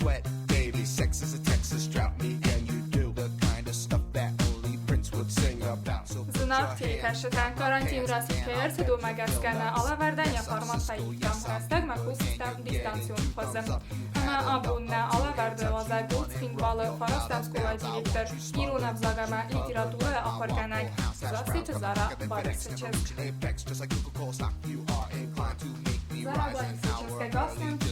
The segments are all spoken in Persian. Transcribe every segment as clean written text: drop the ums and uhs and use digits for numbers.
Sweat, baby, sex is a Texas drought. Me and you do the kind of stuff that only Prince would sing about. So put your Знак tiltestetlen karantén rassikért domageszkenne alaverdenya farmantajtam, kezdtek meg husztam distancion hozzem. Ama abunne alaverde az egót finvalı farastan skola direktor, Iruna Vzagama literatura ahorganak, zasic zara barisičes. Zara barisičeske gasnem tu.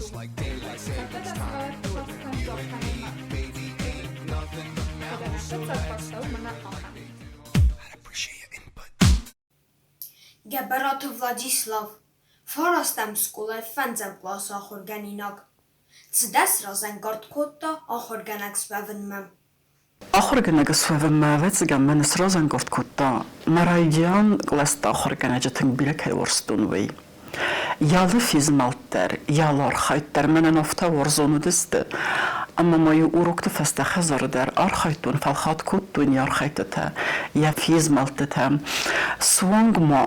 Zatada svar paskan zohkanima. Kada našetcat pastav mna alham. Գեբերաթը Վլադիսլավ, Ֆարաստեմ սկուլը ֆենձեմ կլաս ախորգանինակ, ծդես ռազեն գարդկոտտա ախորգանակ սվևն մեմ։ Ախորգանակը սվևն մավեց գամեն սրազան գարդկոտտա, մարայդյան կլաստա ախորգանաջը թնգբիրեք հայվորստուն վեի։ Yalı fizmaltlar, yalar xaytlar menen ofta warzonu diste. Amma moyu uruktu festa xazardar arxaytun falxat kuttun yar xaytata. Ya fizmaltata. Swangma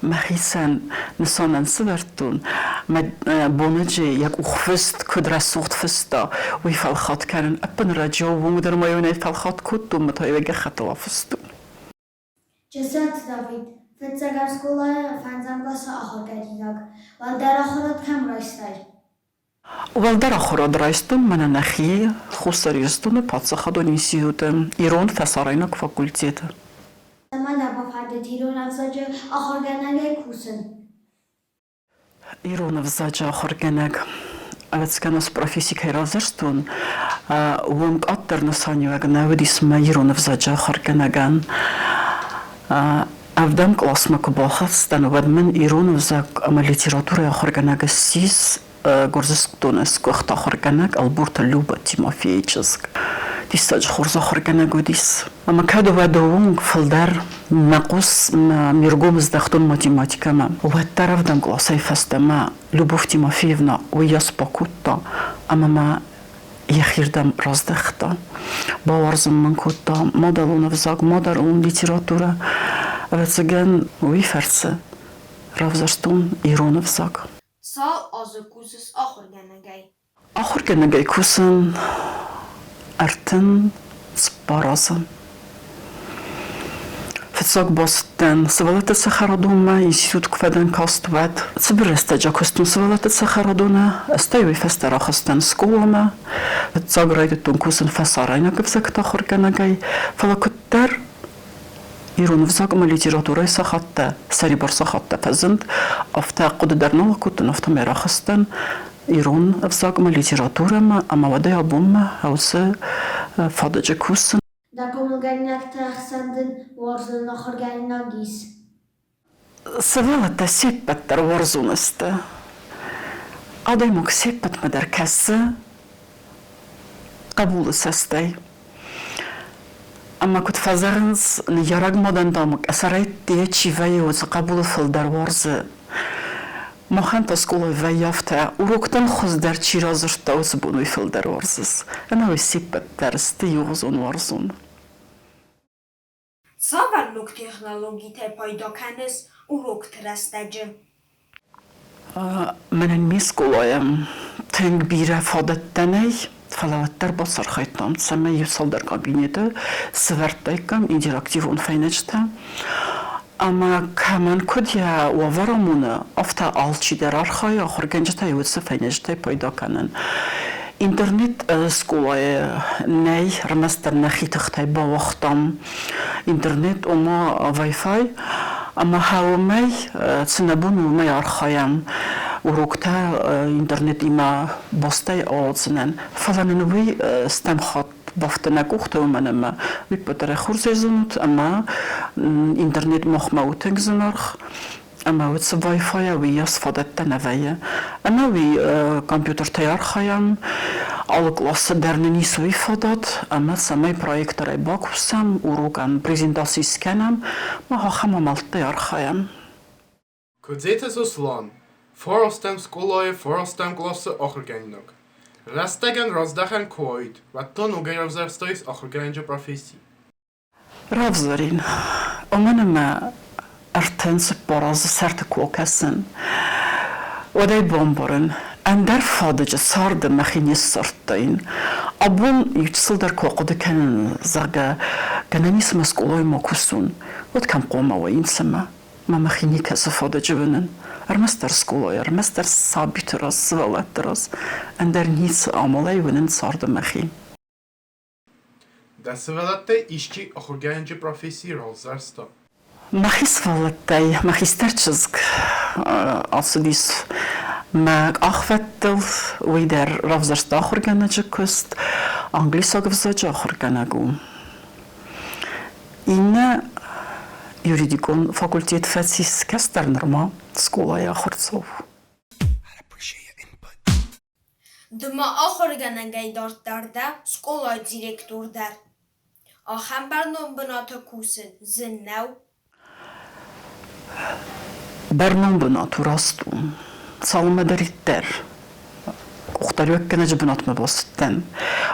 محيسان نسانا سبرتون بونجي يك أخفست كدرة صوت فستا ويفالخات كان أبن رجو ومدر ما يوني فالخات كتو متى يوجه خطوا فستو. جسات دافيد فتسجل سكولا فانزام قصة آخر كدينك والدار آخرت كم رايستاي. والدار آخرت رايستون من نخي خسر يستون باتس خدون يسيوتم إيران فسارينك فاكولتيت. زمان دابا فرد تيرون أفزاج آخر جناجي كوسن. إيران أفزاج آخر جناج. أبتس كانوا بروفيسي كيرازرستون ومك أكتر نصاني وجنا ودي اسمه إيران أفزاج آخر جناجان. أفدام كلاس مكباخس تنود من إيران أفزاج أما ليتراتورة آخر جناج السيس جورزستونس كوخت آخر جناج ألبورت اللوبة تيموفيتشسك. تيستاج خورز آخر جناج وديس. أما كادو ودوونج فلدر نقص ميرجوم زدختون ماتيماتيكا ما وهالطرف دم كلاسي فستما لوبوف تيموفيفنا وياس باكوتا أما ما يخير دم رازدختا باورزم من كوتا مادالون فزاق مادالون ليتراتورة أبتسجن ويفرس رافزرستون إيرون فزاق Սա ազգուզս ախոր գնագայ։ آخر جناجي كوسن أرتن سبارازن فتصاق باستن سوالات السخاردوما إنستيتوت كفادن كاستوات سبرستا جاكوستون سوالات السخاردونا استيوي فسترا خستن سكولما فتصاق رايدتون كوسن فسارينا كفزاك تاخر جناجي فلا كتر إيرون فزاق ما ليتراتورة سخطة سريبر سخطة فزند أفتا قد درنا وكتن أفتا ميرا خستن إيرون فزاق ما ليتراتورة ما أما ودايا بوم هوس فادجا كوسن داكم جناك تخسندن وارزن آخر جناجيس. سوالات سيبت در ورزونست آدای موك سيبت مدر كسه قبول سستي أما كنت فزرنز نيارق مدن دامك أسرائيت ديه چيوه وز قبول فل در ورز مخان تسكولا ويافتا وروكتن خوز در چي رازرتا وز بونوي فل در ورزز أنا وي سيبت درستی يوزون ورزون Սավարնուկ տեխնոլոգի թե պայդոքանես ուրոք թրաստաջը։ من الميسكولايم تنج بيرا فادت تناي فلاوتر بصر خيطام تسمى يوصل در كابينيته سفرتايكم انتراكتيفون فينجتا اما كمان كوديا وورامونا افتا الچي در ارخاي اخر گنجتا يوصل فينجتا پايدا كنن إنترنت سكولاي ناي رمستر نخي تختاي با وقتام إنترنت وما واي فاي أما هاو ماي تسنبون وماي أرخايام وروكتا إنترنت إما باستاي آتسنن فلاننوي استمخات بافتنك أخته ومنما بيبتر خورزي زنوت أما إنترنت مخموتنك زنرخ أما وتس واي فاي وياس فادت تنوية أما وي كمبيوتر تيار خيام Al klasse derneni sui fadat, ama samay proyektare bakusam, urugan prezentasis kenam, ma hachama malte archayam. Kudzete Suslan, forastem skoloje, forastem klasse ochorganinog. Rastegen rozdachen koid, wat ton ugeir zerstois ochorganige professie. Ravzarin, omenema artens boraz serte kwokasen. Oday bomboren, Ender fadece sardı mechinis sartayın. Abun yüksel koqodu kenin zaga genenis meskolay makusun. Ot kam qoma ve insema. Ma mechini kese fadece benen. Ermester skolay, ermester sabitras, svaletras. Ender nis amalay benen sardı mechin. Desvelette işçi ochorganiige professie rozersta. Mechis valetay, mechisterczizg. Asudis Meg achvettel, uider ravzerst achorganage kust, anglisag vzaja achorganagu. Inne juridikon fakultet fecis kesternerma, skola ja achortsov. I'd appreciate your input. Dma ochorganagay dartlarda skola direktor der. Aham barnom benata kusen zinnaw. Bernon benatu rastu. Salma deritter. Uxtar yökkenece benatma basitten.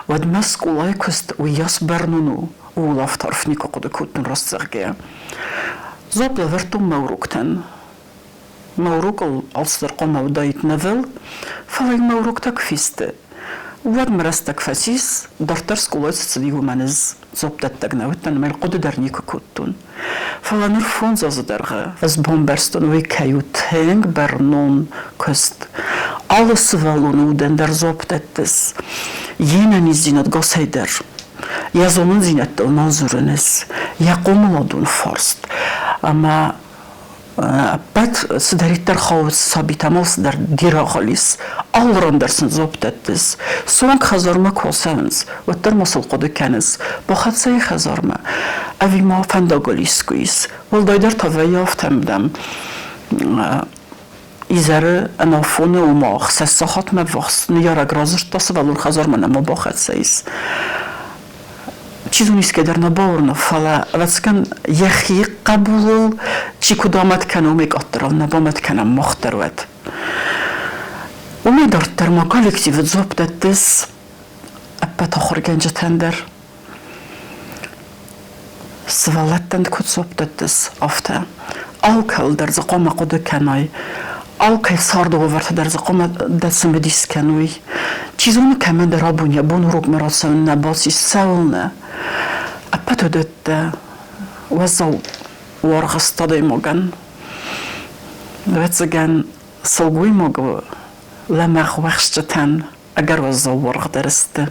Vad mes skola kust uyas bernunu. Olaf tarfnika kodu kutun rastzerge. Zopla vertum maurukten. Mauruk alster qoma udayit nevel. Falay mauruk tak fiste. Vad merastak fasis. Dartar skola tsidigu maniz. Zoptattak nawetten mel qodu dernika kutun. Falan urfon zazıdarga. Az bomberston ve kayuteng bernon kust. Alles valonu den der zoptettes. Yenen izinat gosayder. Yazonun zinettel manzureniz. Yaqomuladun farst. Ama Pat sderitter xaus sabitamals der dirağalis. Alrandersın zoptettes. Son khazarma kosavens. Vetter masal qodu keniz. Baxatsay khazarma. Avima fandagaliskuis. Voldayder tavayaftemdem. İzarı anafonu umağ. Sessahat mevvaks. Niyarak razırtası valur khazarma nema baxatsayis. چیزونیست که در نبارن فلا واسکن یخی قبول چی کدامت کنم یک آترال نبامت کنم مختروت ومی دارد در ما کالکتیو زوبت دست اپا تاخر گنج تندر سوالت تند کد زوبت دست آفته آلکل در زقام قد کنای آلکل سارد وورت در زقام دست مدیس کنوی چیزونی که من در آبونی بون روگ مراسم نباسی سولنه Appato dette wazal wargastade mogan. Wetsagan salgui mogo lamach wachstatan agar wazal wargderste.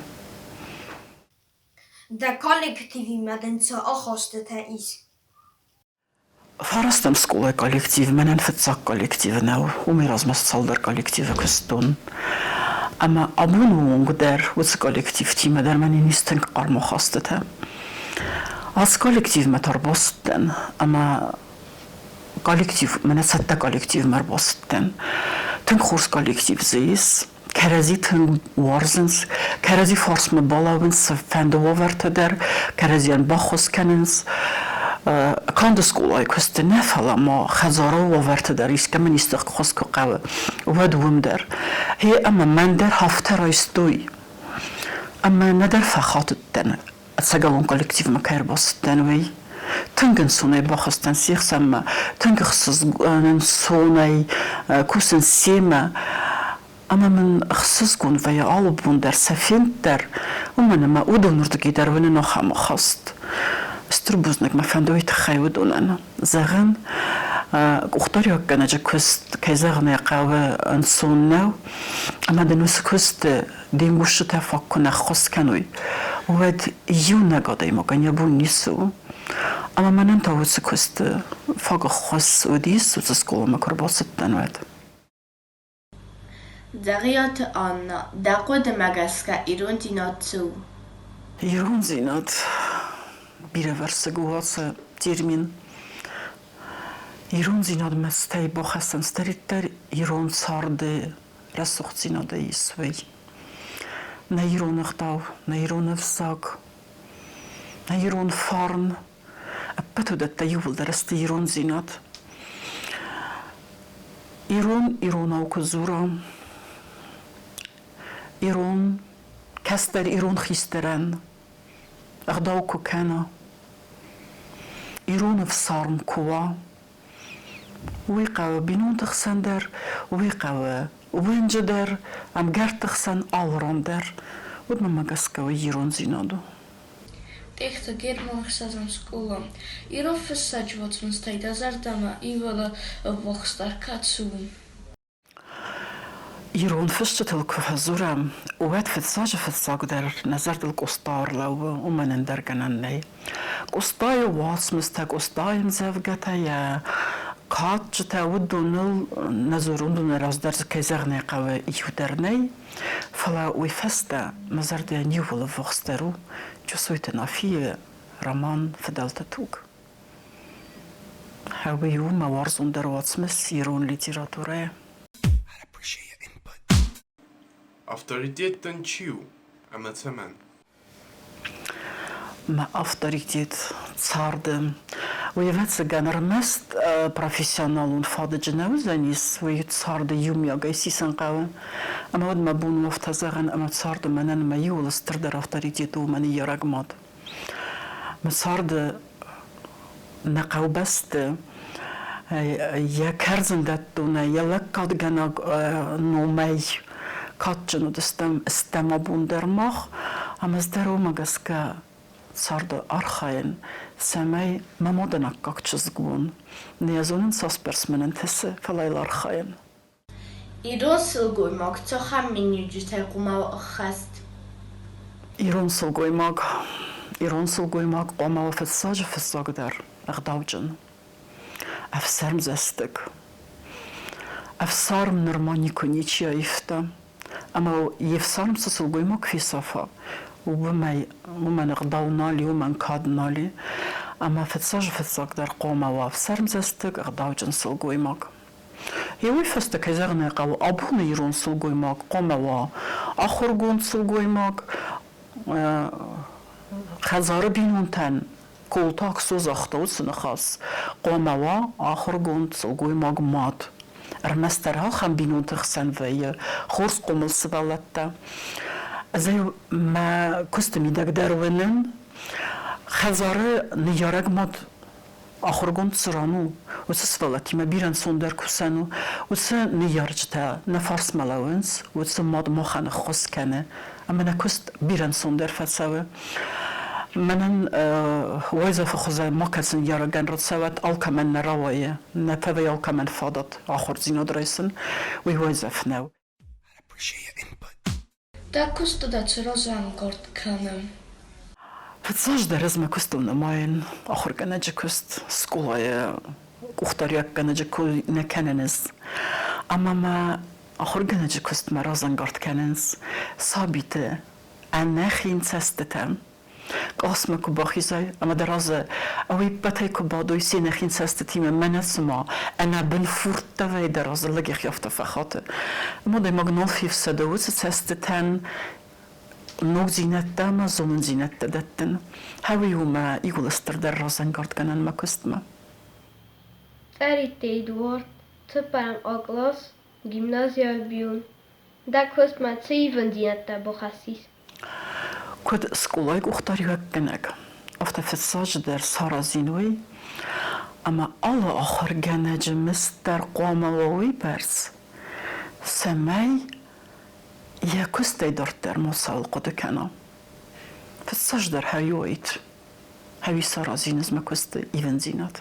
Da kollektivi madenca achostete is. Farastam skola kollektiv menen fetsak kollektiv now. Umirazmas salder kollektiv kuston. Ama abunu der waz kollektiv tima der meni nisten qarmo khastete. Az kollektiv metar bostten, ama kollektiv mene sette kollektiv mer bostten. Tün khurs kollektiv zeis, kerezi tün warzens, kerezi fors me balawens fende woverte der, kerezi an bachos kenens. Kan de skola koste nefala ma khazara woverte der is kemen istek khos ko qawe. Wadwum der. He ama man der hafte raistoy. Ama nader fakhatten. Sagalon kollektiv makar bostten wey. Tungen sonay baxastan sixsam tungersız sonay kusen sema ama men xsız kun veya albun der safint der umanama udonurdu gider ve no kham khast Strubuznak ma fandoit khayudunan zagan uxtar yok ganaja kust kayzagna qawa ansonnaw ama denus kust dingush tafakkuna khos kanoy Wad yuna gaday moganya bu nisu ama manen tawus kust fag khos udis sus skola makrobostan wad Dariat Anna daqod magaska iruntinatsu Irunzinat bire verseguasa termin Irunzinat mestay bokhastan steritter irun sarde rasuxzinada isvey na ironach dau, na ironach sag, na iron farn, a petu dat ta juvel der ist iron zinat. Iron au kuzura, iron, kaster iron chisteren, dau kukena, iron of sarm kuwa, ويقاوة بينون تخسن در ويقاوة وين جدر أم جر تخسن أوران در ودما ما قسكوا يرون زينادو Tegen Germanisch skola. Hierop verzet wat van tijd als er dan iwele wokstar katsoen. يرون فشت الكفزورة وات فتساق در نظر القسطار لو ومن اندر جنني قسطاي واس مستا قسطاي مزفقتا يا قات تعود نزورون دون راز در كيزغني قوي يودرني فلا ويفستا مزار دي نيوفل فوخسترو جسويتنا في رمان فدلتتوك هاوي يوم وارزون در واتسمس يرون ليتيراتورة I'd appreciate your input. Авторитеттен чиу, амацамен. ما авторитет цардым. Уявляется генермест профессионал фады дженеузанис свои царды юмя гайсисан кавы. Ама вот ма бун муфтазаган ама царды манан ма юлас тырдар авторитету мани ярагмат. Ма царды на каубасты я карзандаттуна я лаккад ганаг номай катчану дестам стема бундермах ама здару магаска царды архаин سماي ما مودنا كاكتشز جون نيازونن ساسبرسمنن تسه فلايل أرخاين. Iron silgoymak تخم من يجتهي قما أخست. إيرون سلقويماك قما في الساق در أغداوجن. أفسرم زستك. أفسرم نرماني كونيتشيا يفتا. أما يفسرم سلقويماك في صفا. ومن غداونالي ومن كادنالي أما فتساق در قوما وافسرم زستك غداوجن سلقويماك يوي فستك يزغني قاو أبون يرون سلقويماك قوما وا أخرجون سلقويماك خزار بينون تن كولتاك سوز أخطو سنخاص قوما وا أخرجون سلقويماك مات رمسترها خم بينون تخسن في خورس قومل سبالتا زي ما كستمي داك دارونن خزاره نيارك ماد آخرگون تسرانو وتسفلتي ما بيرن سوندر كوسانو وتس نيارجتا نفارس ملاونس وتس ماد مخان خص كنه اما نكست بيرن سوندر فتساوي منن ويزا فخزا ما كسن يارجن رتسوات الكمن نراويه نفذي الكمن فاضت آخر زينو دريسن ويويزا فناو I'd appreciate your input. Da kusto da rozan kort kanem. فتساج درزما كستونا ماين آخر كنجا كست سكولايا كختاريا كنجا كل نكننس أما ما آخر كنجا كست مرازن قرط كننس ثابتة أنا خين سستتم قاسم كباخي زي أما درازة أوي بتاي كبادو يسين خين سستتي من اسمع أنا بنفورت في درازة لقي خيافته فخاطة أما دي مغنول في سدوت سستتن نوع زينة ما زمن زينة دتن هاوي هما يقول استردر رازن قرط كنن ما كستما Erite Eduard, Tupam Oglos, Gimnazia Bion. Da kost ma zeven dinetta bochassis. كود سكولاي كختاريو كنك أفتا فساج در سارا زينوي أما الله آخر جناج مستر قوام ووي برس سماي يا كستي درتر موسال قد كنا فساج در هايويت هاوي سارا زينز ما كستي إيفن زينات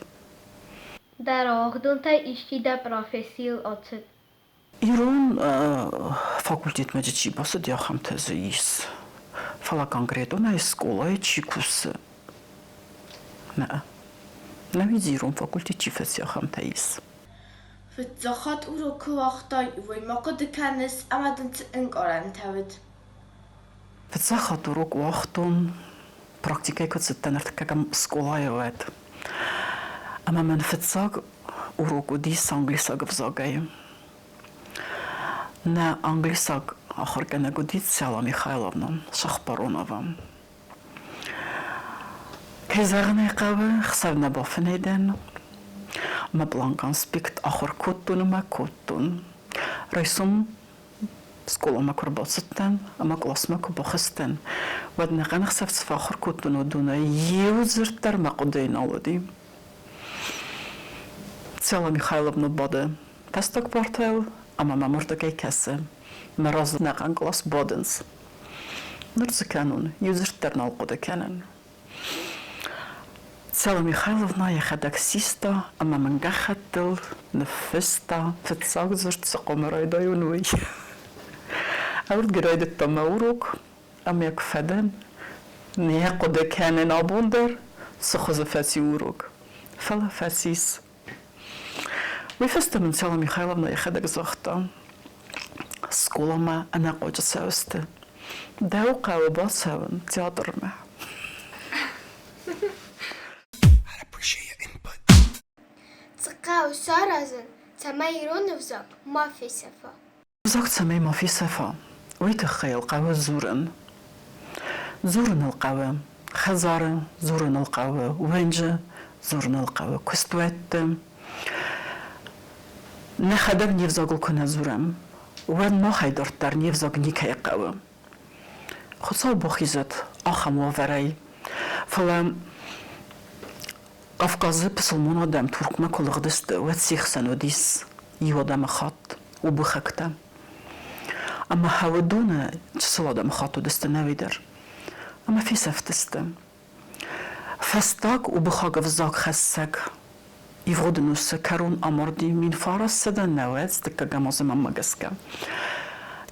Dar ogdunta ishida profesil otset. إيرون فاكولتيت مجيتشي بس ديا خمتزيس فلا конкретно на школа чикус на визирум факультет чифеся хамтаис فتزخات ورو كواختاي ويمقد كانس أمدن تنقران تاود. فتسخط روك وقتون практика كتستنرت كم школа يوات أما من فتساق وروك ودي سانجليسا قفزاقاي на англисаг ахаргана гудит Сяла Михайловна Шахпаронова. Кезарне қавы хсавна бофнеден ма бланкан спикт ахар коттун ма коттун райсум скола ма курбасыттан ама класс ма кубахыстан вадна қанықсав цфахар коттун одуна еузырттар ма қудейн алуди Сяла Михайловна бады пасток портел ама ма мурдакай касы ма разнаған класс боденс нұрсы канун еузырттар налқуды канун Сяла Михайловна яха таксиста, ама мангахатыл, нефеста, фетсак зуртса комарайда юнуй. Аурд гирайдет тама урок, ама як феден, не коде кенен абондер, сахоза феси урок. Фала фесис. Вифеста мен Сяла Михайловна яха такзахта. Сколама ана қоча сәвісті. Дәу қауы ба сәвін театрма. Цикау саразын, цамайрон взак, мафисефа. Взак цамай мафисефа. ويتخيل القهوة زورن القهوة خزارة زورن القهوة وينجة زورن القهوة كستوات نخدر نيفزاقل كنا زورم وين ما حيدرتر نيفزاق نيكي قهوة خصال بخيزت آخم وفري فلا قفقازي بسلمون آدم تركما كل غدست واتسيخ سنوديس يوادم خط وبخكتا أما هودونا جسل آدم خطو دست نویدر أما في سفتست فستاك وبخاق فزاق خسك يفغدنوس كارون أمردي من فارس سدن نوات دكا جاموز ماما جسكا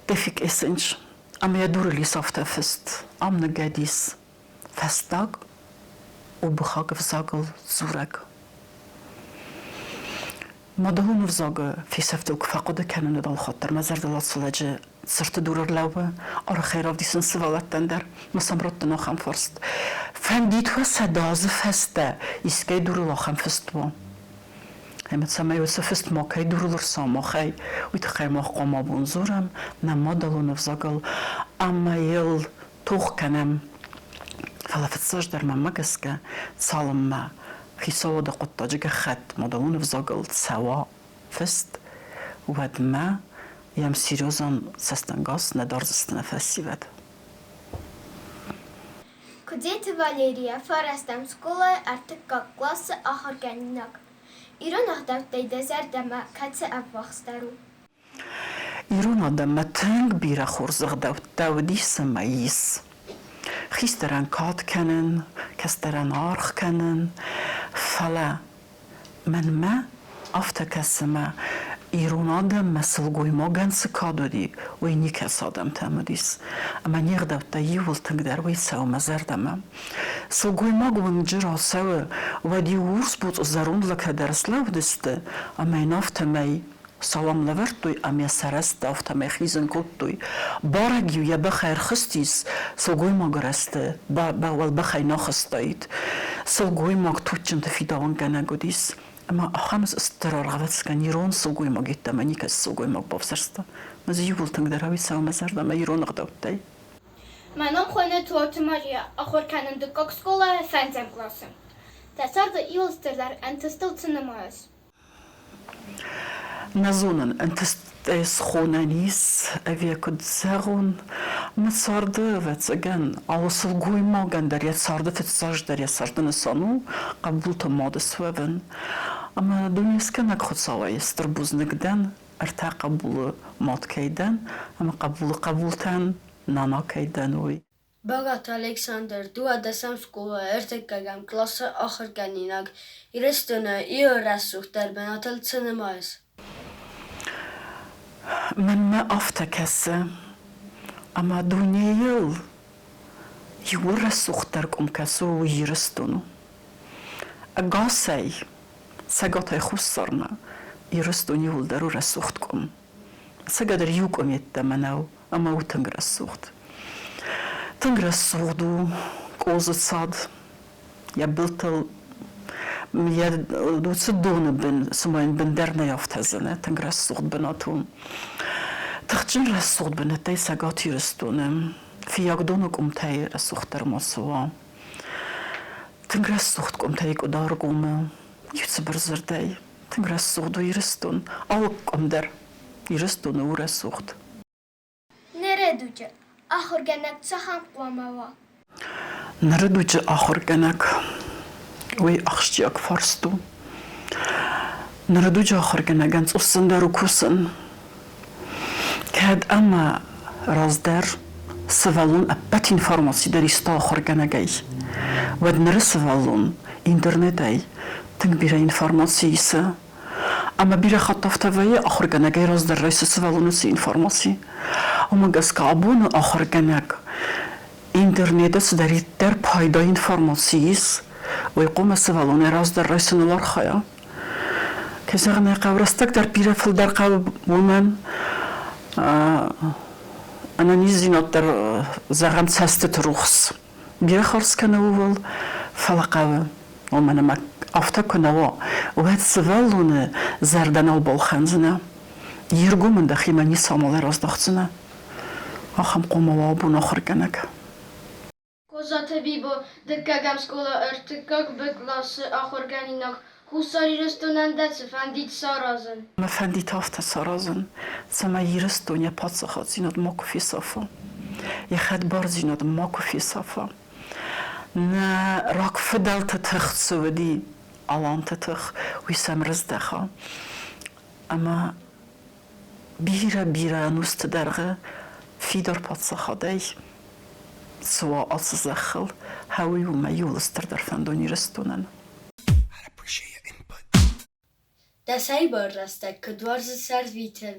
تفيك إسنج أما يدور لي صفت فست أم نجاديس فستاك وبخاق فزاق زورك مادهون فزاق في سفتوك فقد كان ندال خاطر ما زرد الله صلاجة صرت دور اللوبة أرى خير أفدي سنسوالات تندر مسامرت ناخم فرست فهمديت هو سداز فسته إسكي دور الله خم فستوا هم تسمى يوسفست ما كي دور الرسام ما خي ويتخي ما قام بنزورم نما دالون فزاقل أما يل توخ كنم فلا فتساج در مما قسكا سالم ما خيساوا دا قطة جيجا خد مدالون فزاقل سوا فست ود ما يم سيروزان سستنغاس ندارز نفسي ود Кудета Валерия, фарастам школа артык как классы ахарганинак. Ирон ахдавтай дезердама катсы абвахстару. إيرون عندما تنج بيرا خورزغ داودي سمايس خيستران كات كانن كستران عارخ كانن فلا من ما أفتكسما إيرون عندما سلقوي موغان سكادو دي ويني كسادم تامديس أما نيغ يول تنقدر ويساو مزاردما سلقوي موغان جرا سوا ودي ورس بوت الزارون لك درس لو دست أما ينافتمي سلام لورتوی امی سرست دافت می خیزن کتوی بارگیو یا بخیر خستیس سلگوی ما گرسته باول بخیر نخستایید سلگوی ما توچن تفیدان گنه گودیس اما خمس استرار غلط کن ایران سلگوی ما گیت منی که سلگوی ما بافسرسته مزیو ولتن دراوی سو مزرد ما ایران غداوتی منم خونه توت ماریا آخر کنم دکاک سکولا فنزم کلاسم تسارد ایولسترلر انتستلتنماز نزونن انت سخونانيس أبي كنت زغون متصارد واتسجن على سلقوي ما جن دريت صارد في الساج دريت صارد نسانو قبلت ماد سوابن أما دنيا سكنك خد سواي استربوز نقدن ارتاق قبول ماد كيدن أما قبولتن نانا كيدن وي بغات ألكسندر دو دسم سكولا ارتكاغم كلاس آخر جنيناك يرستنا يورسوخ در بناتل سينمايز من ما أفتكسه أما دنيا يورسوخ دركم كسو ويرستونو أقاسي سقطي خسرنا يرستوني ولدرو رسوختكم سقدر يوكم يتمناو أما وتنغرسوخت تنغرسوخدو قوزت صاد يبلتل يا دوتسدون بن سمين بندرنا يفتزنا تنغرسوخت بناتون تخجل رسول بنتي ساقاتي رستونم في يقدونك أمتي رسوختر مصوا تنقرس سوخت قمتي قدار قومه يتسبر زردي تنقرس سوخدو يرستون أو قمدر يرستون ورسوخت Nereduce, ahurgenek çaxan qlamava. نردوج آخر جنك وي أخشيك فرستو نردوج آخر جنك أنت أصندر وكوسن كاد أما رازدر سوالون أبت إنفورماسي در إستا آخر جنكي ود نرس سوالون إنترنتي تنبير إنفورماسي إسا أما بير خطفت ويا آخر جنكي رازدر رئيس سوالون سي إنفورماسي وما جس كابون آخر جنك إنترنت دارید در پایدای اینفورماسیس و يقوم السوالون راز در رئیسن الارخایا که زغنه قورستک در بیره فل در قاب ومن أنا نيزينات در زغن سست رخص بیره خرس کنه ول فلقاو ومن ما أفتا کنه و هد سوالون زردن البالخنزنه يرجو من دخی منی سامال راز دختنه آخم قوم وابون آخر کنک Kozate bibo, dykagam skola örtykak byklasy ahorganinak, husari rystunandece fandit sarazın. ما فندي تافت سرازن سما يرستون يا باتسخات زينات ماكو في صفا يخد بار زينات ماكو في صفا نا راك فدل تتخ سودي الان تتخ ويسام رزدخا اما بيرا نوست درغه في دار باتسخاتي سوا أصزخل هاوي وما يولستر در فندوني رستونن I'd appreciate your input. Desai barrastek, kdwarzy servitel.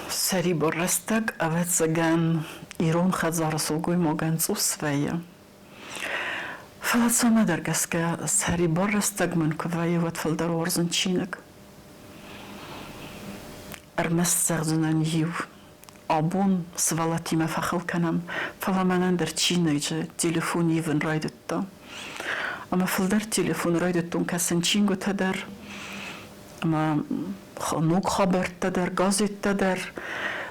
سری برستگ اوت زگن ایرون خد زارسوگوی موگن سوسویه فلسا مدرگس که سری برستگ من کویه ود فل در ورزن چینک ارمست زغزنن یو آبون سوالاتی ما فخل کنم فلا منن در چینک تلفون یون رایدتا اما فل در تلفون رایدتون کسن چینگو تدر اما نوک خبر تدر گازت تدر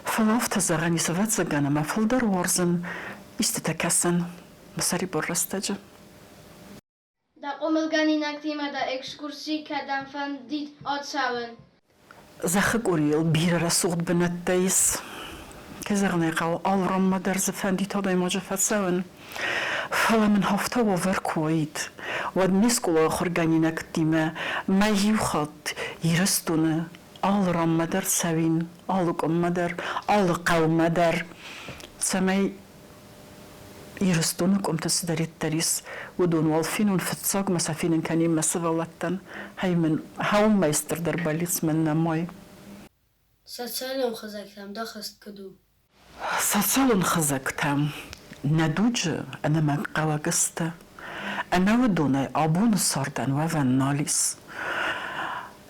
فلافت زغنی سوت زگنه ما فل در ورزن استتکسن بسری برستجه Da omilganinak tima da ekskursi kadam fandit atsawen. زخ قريل بير رسوخت بنتيس كزغني قاو أول ما در زفندي تادا يماجه فتسون فلا من هفته وفر كويت ود نسكولا خرجانينا كتيمة ما يوخط يرستونه أول رام مدر سوين أول قم مدر أول قوم مدر سمي يرستونه قمت تسدري التريس ودون والفين ونفتساق مسافين كانين مسافلتن هاي من هاوم ما يستردر باليس من ماي Sacalem khazaktam da khast kdu. ساتسالن خزكتم ندوج أنا من قواقست أنا ودوني أبون السردن وفن ناليس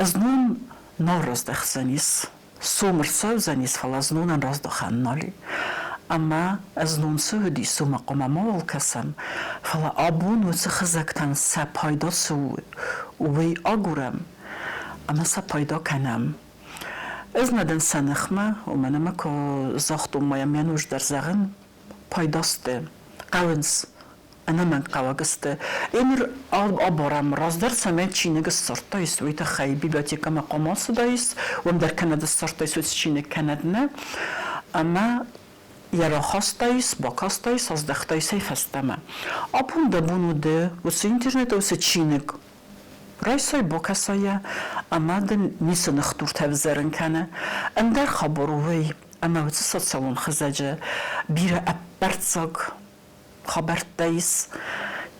أزنون نارز دخزانيس سومر سوزانيس فلازنون راز دخان نالي أما أزنون سودي سوما قوما مول كسم فلا أبون وتخزكتن سپايدا سو وي أغورم أما سپايدا كنم از ندن سنخمه و منم که زاختم مایم یانوش در زغن پایداسته قوانس انا من قواقسته اینر آبارم راز در سمه چینگ سرطایست ویتا خیلی بیبلیوتیکا مقاماس دایست و در کند سرطایست و چینگ کند نه اما یرا خواستایست باکاستایست از دختایست هستمه آبون دبونو ده و سه اینترنت و سه چینگ رئیسای باکسایه اما دن نیست نختور تفزرن کنه اندر خبروی اما وقتی سالون خزاجه بیره ابرتزاگ خبرت دایس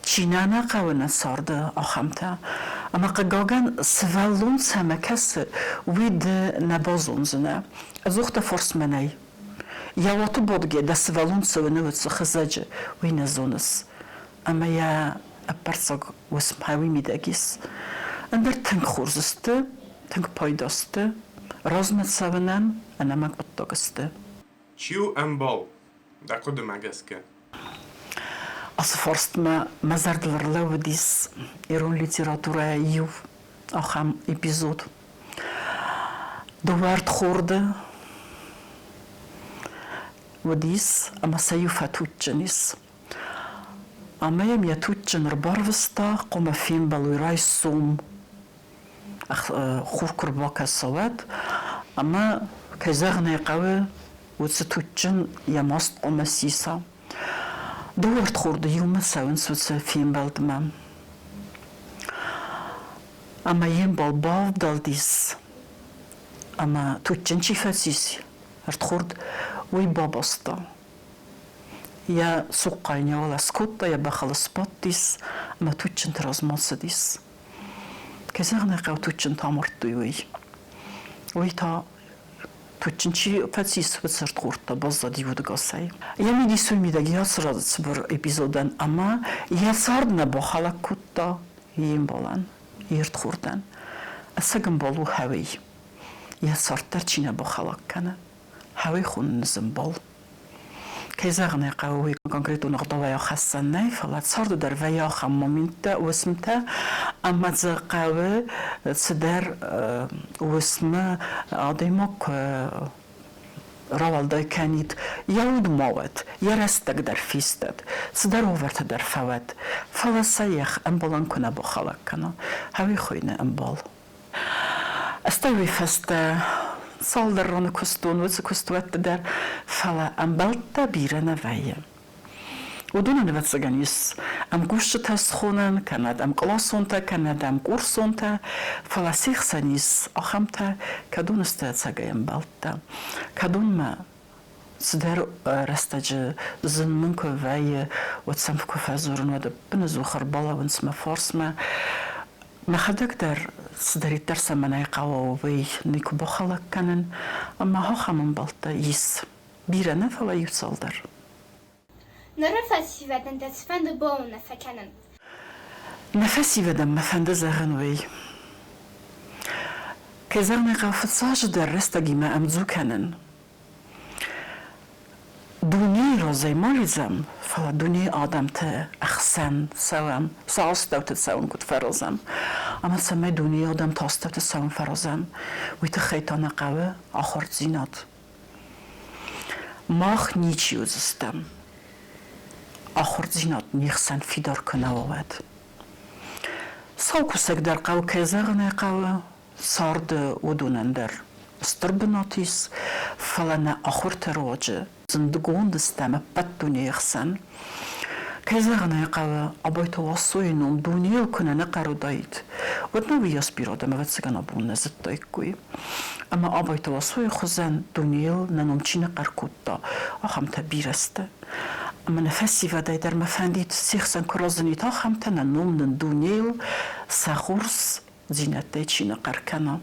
چینانه قوانه سارده آخمته اما قگاگن سوالون سمکس وید نبازون زنه از وقت فرس منی یا وقت بودگه ده سوالون سوانه وقتی خزاجه وی نزونس اما یا ابرتزاگ واسم هاوی میدگیس اندر تنگ خورزسته تنگ پایداسته رازمت سوانن انا مگ بطاقسته چیو امبال دکو دمگسکه از فرست ما زردلر لو دیس ایرون لیتراتوره یو آخام اپیزود دوارد خورده وديس أما سيوفا توتجنيس أما يم يتوتجن ربارفستا قوم فين بلوراي سوم خور كرباك الصوات أما كزغني قوي وتستوتجن يماست قوم السيسا دورت خورد يوم ساون سوتس فين بلدمام أما يم بالباف دالديس أما توتجن شيفاسيس ارتخورد وي باباستا يا سوقاين ولا سكوتا يا بخل سبوتيس أما توتجن ترازماسديس كزغني قاو توتجن تامرتو وي تا توتجن شي فاسيس وتصرت خورتا بازا ديود قاسي يمي دي سومي دا ياسر تصبر ابيزودن أما ياسردنا بخلا كوتا يمبالن يرتخوردن أساقن بالو هاوي ياسردتر چينا بخلا كان هاوي خون نزنبال كيزاغني قوي كونكريتو نغضوا يا خاصناي فلا تصرد در ويا خمومنتا واسمتا اما زقاوي صدر واسم ادمك روال دای کنید یود مواد یرستک در فیستد صدر آورد در فواد فلا سیخ امبالان کنه بخالک کنه هاوی خوینه امبال استوی فست سال در ران کستون وز کستوت در فلا امبالتا بیرنه ویه و دونه نوتسگانیس ام گوشت تسخونن کند ام کلاسون تا کند ام کورسون تا فلا سیخ سنیس آخم تا کدون استعدسگه امبالتا کدون ما صدر رستج زمن که ویه و تسمف که فزورن و بنزو خربالا و نسمه فارس ما خدك در صدري درس مناي قوا وي نيكو بخلق كانن اما ها خمن بالتا يس بيرنا فلا يوصل در نرفسي ودن دسفند بون نفكنن نفسي ودن مفند زغن وي كزرني قافت ساج در رستگي ما امزو كانن دوني روزي ماليزم فلا دوني آدم تا أخسن سوام ساستو تساون كنت فرازم أما سمي دوني آدم تاستو تساون فرازم ويت خيطان قوة آخر زينات ماخ نيچيو زستم آخر زينات نيخسن فيدار كناوات ساوكو سك در قوة كيزاغني قوة سارد ودونن در استربناتيس فلنا آخر تراجه زندگون دستم بد دنیا خسن که زغنه قوه آبای تواسوی نوم دنیا کنه نقرو داید و نوی اسپیراده موید سگن آبون نزد داید کوی اما آبای تواسوی خوزن دنیا ننوم چی نقر کود دا آخم تا بیرسته اما نفسی و دای در مفندید سیخسن کرازنید آخم تا ننوم نن دنیا سخورس زینت دای چی نقر کنه